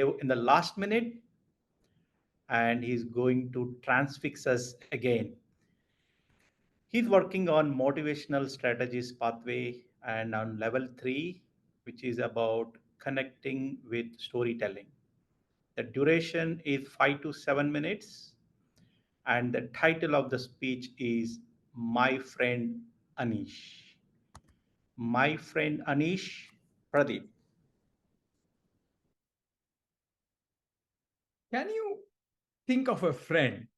in the last minute, and he's going to transfix us again. He's working on motivational strategies pathway and on level 3, which is about connecting with storytelling. The duration is 5 to 7 minutes, and the title of the speech is My Friend Anish. My Friend Anish. Pradeep. Can you think of a friend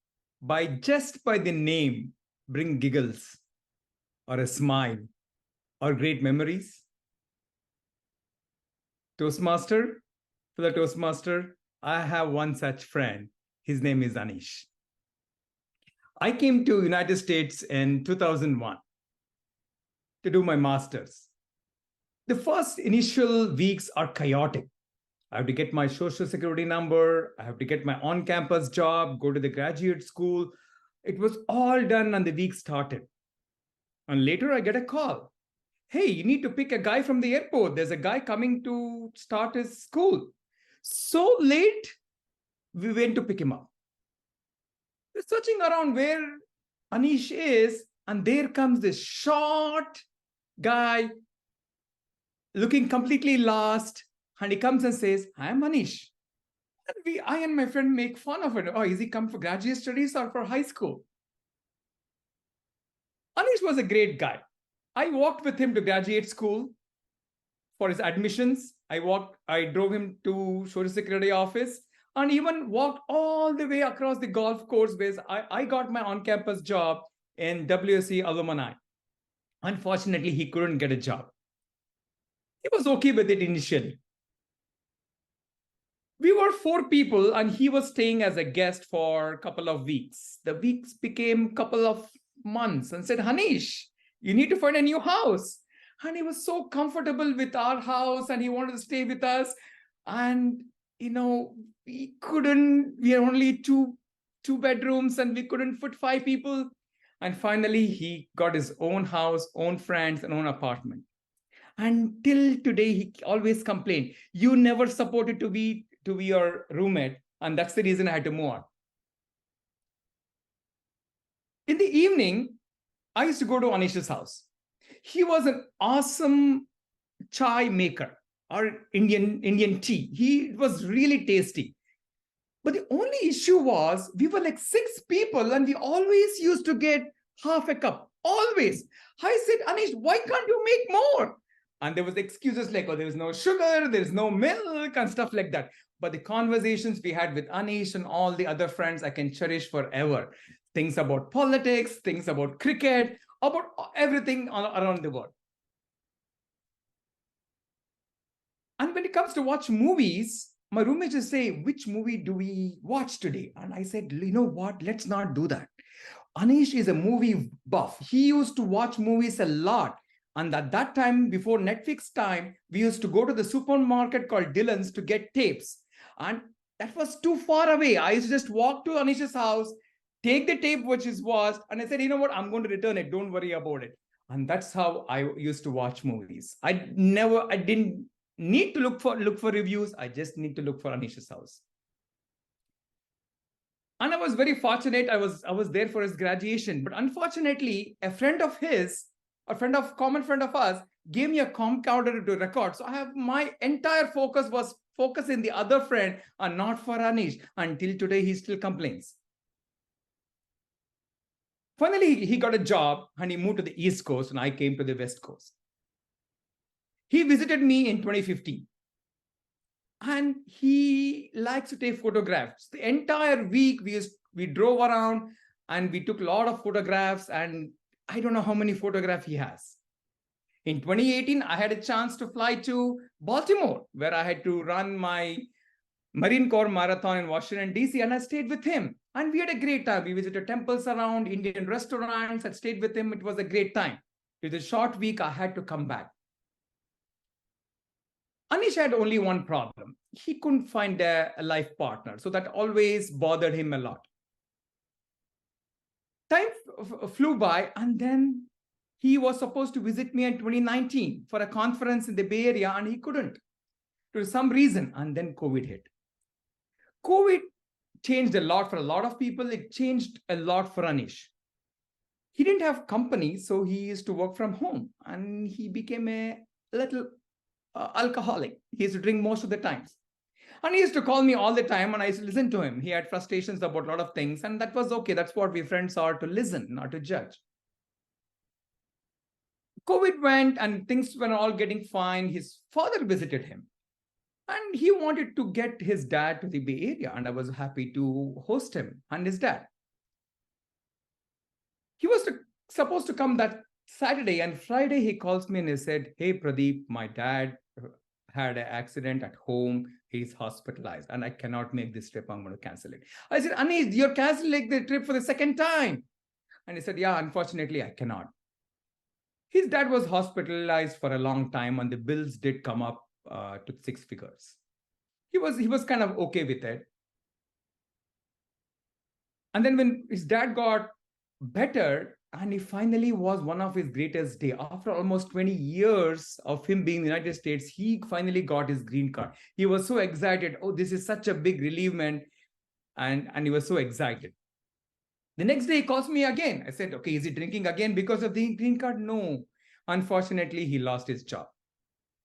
by just by the name bring giggles or a smile or great memories? Toastmaster, for the Toastmaster, I have one such friend. His name is Anish. I came to United States in 2001 to do my master's. The first initial weeks are chaotic. I have to get my social security number. I have to get my on campus job, go to the graduate school. It was all done and the week started. And later I get a call. Hey, you need to pick a guy from the airport. There's a guy coming to start his school. So late, we went to pick him up. We're searching around where Anish is, and there comes this short guy looking completely lost. And he comes and says, I'm Anish. And I and my friend make fun of it. Oh, is he come for graduate studies or for high school? Anish was a great guy. I walked with him to graduate school for his admissions. I drove him to Social Security office and even walked all the way across the golf course where I got my on-campus job in WSC alumni. Unfortunately, he couldn't get a job. He was okay with it initially. We were 4 people and he was staying as a guest for a couple of weeks. The weeks became a couple of months and said, Hanish, you need to find a new house. And he was so comfortable with our house and he wanted to stay with us. And, we had only two bedrooms and we couldn't fit 5 people. And finally, he got his own house, own friends, and own apartment. Until today, he always complained, you never supported to be your roommate. And that's the reason I had to move on. In the evening, I used to go to Anish's house. He was an awesome chai maker or Indian tea. It was really tasty. But the only issue was we were like 6 people and we always used to get half a cup. Always. I said, Anish, why can't you make more? And there was excuses like, oh, there's no sugar, there's no milk and stuff like that. But the conversations we had with Anish and all the other friends, I can cherish forever. Things about politics, things about cricket, about everything around the world. And when it comes to watch movies, my roommates just say, which movie do we watch today? And I said, you know what? Let's not do that. Anish is a movie buff. He used to watch movies a lot. And at that time, before Netflix time, we used to go to the supermarket called Dillon's to get tapes. And that was too far away. I used to just walk to Anish's house, take the tape which is watched, and I said, you know what? I'm going to return it. Don't worry about it. And that's how I used to watch movies. I didn't need to look for reviews. I just need to look for Anish's house. And I was very fortunate. I was there for his graduation. But unfortunately, a common friend of us, gave me a camcorder to record. So I have my entire focus was in the other friend and not for Anish. Until today, he still complains. Finally, he got a job and he moved to the East Coast and I came to the West Coast. He visited me in 2015. And he likes to take photographs. The entire week we drove around and we took a lot of photographs, and I don't know how many photographs he has. In 2018, I had a chance to fly to Baltimore, where I had to run my Marine Corps Marathon in Washington, D.C., and I stayed with him. And we had a great time. We visited temples around, Indian restaurants. I stayed with him. It was a great time. It was a short week. I had to come back. Anish had only one problem. He couldn't find a life partner. So that always bothered him a lot. Time flew by, and then he was supposed to visit me in 2019 for a conference in the Bay Area, and he couldn't for some reason. And then COVID hit. COVID changed a lot for a lot of people. It changed a lot for Anish. He didn't have company, so he used to work from home, and he became a little alcoholic. He used to drink most of the times. And he used to call me all the time, and I used to listen to him. He had frustrations about a lot of things, and that was okay. That's what we friends are, to listen, not to judge. COVID went, and things were all getting fine. His father visited him, and he wanted to get his dad to the Bay Area, and I was happy to host him and his dad. He was supposed to come that Saturday, and Friday he calls me and he said, "Hey, Pradeep, my dad had an accident at home. He's hospitalized, and I cannot make this trip. I'm going to cancel it." I said, "Anish, you're canceling the trip for the second time." And he said, "Yeah, unfortunately, I cannot." His dad was hospitalized for a long time, and the bills did come up to six figures. He was kind of okay with it. And then when his dad got better, and he finally was one of his greatest day. After almost 20 years of him being in the United States, he finally got his green card. He was so excited. Oh, this is such a big relievement. And he was so excited. The next day, he calls me again. I said, "Okay, is he drinking again because of the green card?" "No. Unfortunately, he lost his job."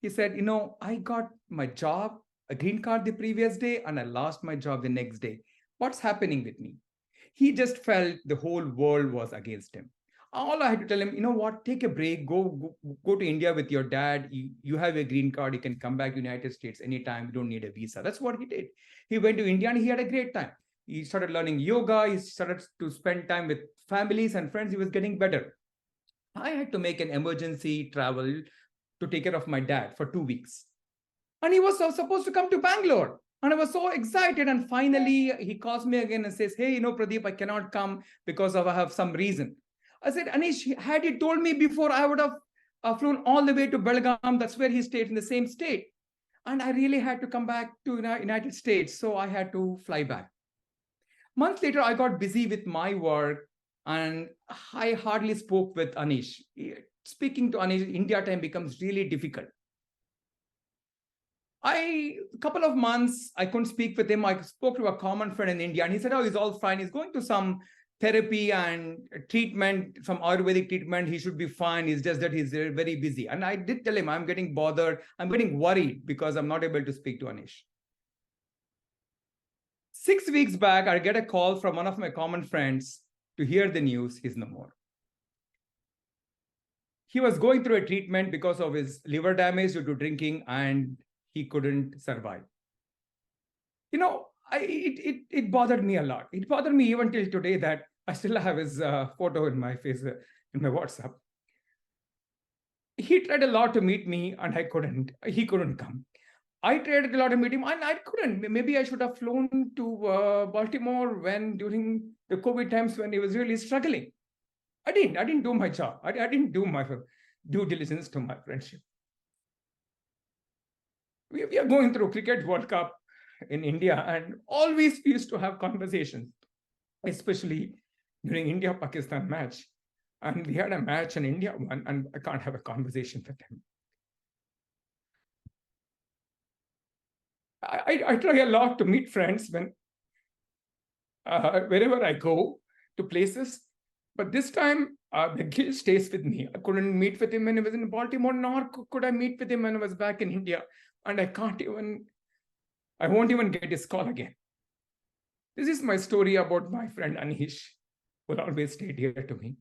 He said, "I got my job, a green card the previous day, and I lost my job the next day. What's happening with me?" He just felt the whole world was against him. All I had to tell him, "You know what, take a break, go to India with your dad. You have a green card, you can come back to the United States anytime, you don't need a visa." That's what he did. He went to India and he had a great time. He started learning yoga, he started to spend time with families and friends, he was getting better. I had to make an emergency travel to take care of my dad for 2 weeks. And he was supposed to come to Bangalore. And I was so excited. And finally, he calls me again and says, "Hey, Pradeep, I cannot come because I have some reason." I said, "Anish, had he told me before, I would have flown all the way to Belgaum. That's where he stayed, in the same state. And I really had to come back to the United States. So I had to fly back." Months later, I got busy with my work, and I hardly spoke with Anish. Speaking to Anish, India time becomes really difficult. A couple of months, I couldn't speak with him. I spoke to a common friend in India, and he said, "Oh, he's all fine. He's going to some therapy and treatment, some Ayurvedic treatment. He should be fine. It's just that he's very busy." And I did tell him, "I'm getting bothered. I'm getting worried because I'm not able to speak to Anish." 6 weeks back, I get a call from one of my common friends to hear the news he's no more. He was going through a treatment because of his liver damage due to drinking, and he couldn't survive. It bothered me a lot. It bothered me even till today that I still have his photo in my face, in my WhatsApp. He tried a lot to meet me, and I couldn't. He couldn't come. I tried a lot to meet him, and I couldn't. Maybe I should have flown to Baltimore during the COVID times when he was really struggling. I didn't. I didn't do my job. I didn't do my due diligence to my friendship. We are going through Cricket World Cup in India, and always we used to have conversations, especially during India-Pakistan match. And we had a match and India won, and I can't have a conversation with him. I try a lot to meet friends wherever I go to places, but this time the guilt stays with me. I couldn't meet with him when he was in Baltimore, nor could I meet with him when I was back in India, and I won't even get his call again. This is my story about my friend Anish, who always stayed dear to me.